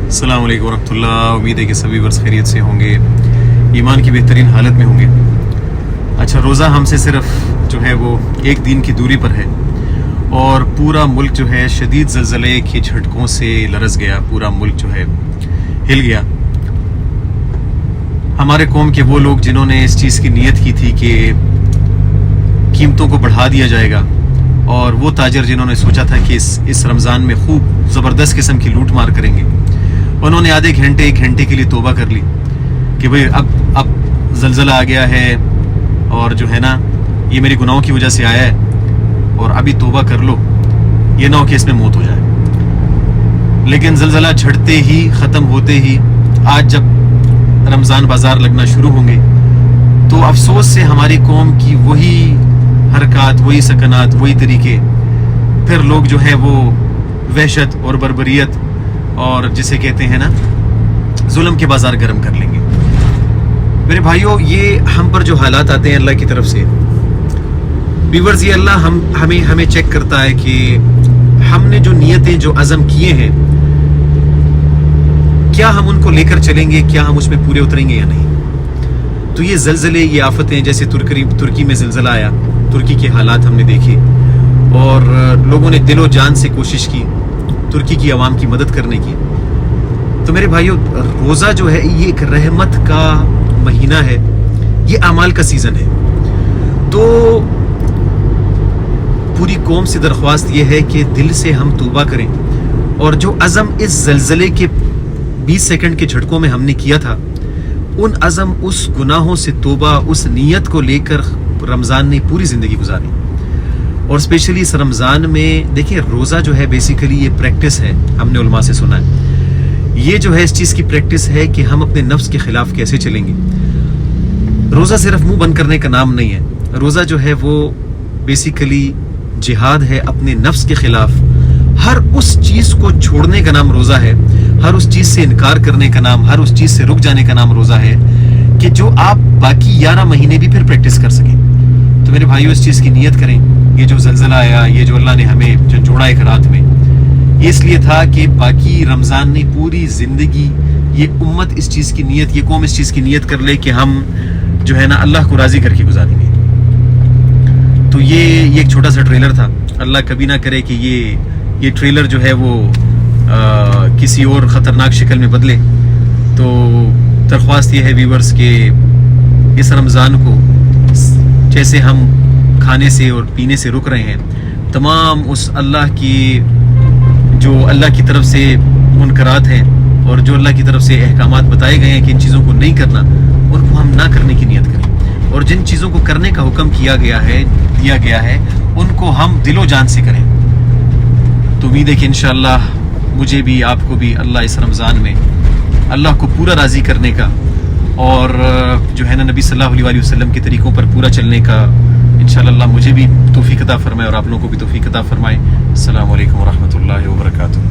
अस्सलाम वालेकुम रहमतुल्लाह। उम्मीद है कि सभी वर्ष खैरियत से होंगे, ईमान की बेहतरीन हालत में होंगे। अच्छा, रोज़ा हमसे सिर्फ जो है वो एक दिन की दूरी पर है और पूरा मुल्क जो है शदीद ज़लज़ले के झटकों से लरज़ गया, पूरा मुल्क जो है हिल गया। हमारे कौम के वो लोग जिन्होंने इस चीज़ की नीयत की थी कि कीमतों को बढ़ा दिया जाएगा, और वो ताजर जिन्होंने सोचा था कि इस रमज़ान में खूब ज़बरदस्त किस्म की लूट मार करेंगे, उन्होंने आधे घंटे एक घंटे के लिए तौबा कर ली कि भाई अब ज़लज़ला आ गया है और जो है ना ये मेरे गुनाहों की वजह से आया है और अभी तौबा कर लो, ये ना हो कि इसमें मौत हो जाए। लेकिन ज़लज़ला झड़ते ही, ख़त्म होते ही, आज जब रमज़ान बाज़ार लगना शुरू होंगे तो अफसोस से हमारी कौम की वही हरकत, वही सकनात, वही तरीके, फिर लोग जो है वो वहशत और बर्बरियत और जिसे कहते हैं ना जुल्म के बाजार गर्म कर लेंगे। मेरे भाइयों, ये हम पर जो हालात आते हैं अल्लाह की तरफ से, व्यूअर्स, ये अल्लाह हमें चेक करता है कि हमने जो नियतें, जो अज़म किए हैं, क्या हम उनको लेकर चलेंगे, क्या हम उसमें पूरे उतरेंगे या नहीं। तो ये ज़लज़ले, ये आफतें, जैसे तुर्की में ज़लज़ला आया, तुर्की के हालात हमने देखे और लोगों ने दिलो जान से कोशिश की तुर्की की आवाम की मदद करने की। तो मेरे भाइयों, रोज़ा जो है ये एक रहमत का महीना है, ये अमाल का सीज़न है। तो पूरी कौम से दरख्वास्त ये है कि दिल से हम तौबा करें और जो अज़म इस ज़लज़ले के 20 सेकंड के झटकों में हमने किया था, उन अज़म, उस गुनाहों से तौबा, उस नीयत को लेकर रमज़ान ने पूरी ज़िंदगी गुजारी। और स्पेशली इस रमज़ान में देखिए, रोज़ा जो है बेसिकली ये प्रैक्टिस है, हमने उलमा से सुना है, ये जो है इस चीज़ की प्रैक्टिस है कि हम अपने नफ्स के ख़िलाफ़ कैसे चलेंगे। रोज़ा सिर्फ मुंह बंद करने का नाम नहीं है, रोज़ा जो है वो बेसिकली जिहाद है अपने नफ्स के ख़िलाफ़। हर उस चीज़ को छोड़ने का नाम रोज़ा है, हर उस चीज़ से इनकार करने का नाम, हर उस चीज़ से रुक जाने का नाम रोज़ा है, कि जो आप बाकी 11 महीने भी फिर प्रैक्टिस कर सकें। तो मेरे भाइयों, इस चीज़ की नीयत करें। ये जो ज़लज़ला आया, ये जो अल्लाह ने हमें जो जोड़ा एक रात में, ये इसलिए था कि बाकी रमज़ान ने पूरी ज़िंदगी ये उम्मत इस चीज़ की नीयत, ये कौम इस चीज़ की नीयत कर ले कि हम जो है ना अल्लाह को राज़ी करके गुजारेंगे। तो ये एक छोटा सा ट्रेलर था। अल्लाह कभी ना करे कि ये ट्रेलर जो है वो किसी और ख़तरनाक शक्ल में बदले। तो दरख्वास्त ये है व्यूअर्स के इस रमज़ान को जैसे हम खाने से और पीने से रुक रहे हैं, तमाम उस अल्लाह की तरफ से मुनकरात हैं और जो अल्लाह की तरफ से अहकामात बताए गए हैं कि इन चीज़ों को नहीं करना, उनको हम ना करने की नीयत करें, और जिन चीज़ों को करने का हुक्म दिया गया है उनको हम दिलो जान से करें। तो उम्मीद है कि इंशाअल्लाह मुझे भी, आपको भी अल्लाह इस रमज़ान में अल्लाह को पूरा राज़ी करने का और जो है ना नबी सल्लल्लाहु अलैहि वसल्लम के तरीक़ों पर पूरा चलने का इंशाअल्लाह मुझे भी तौफ़ीक़ अता फ़रमाए और आप लोगों को भी तौफ़ीक़ अता फ़रमाए। अस्सलामु अलैकुम व रहमतुल्लाहि व बरकातुहू।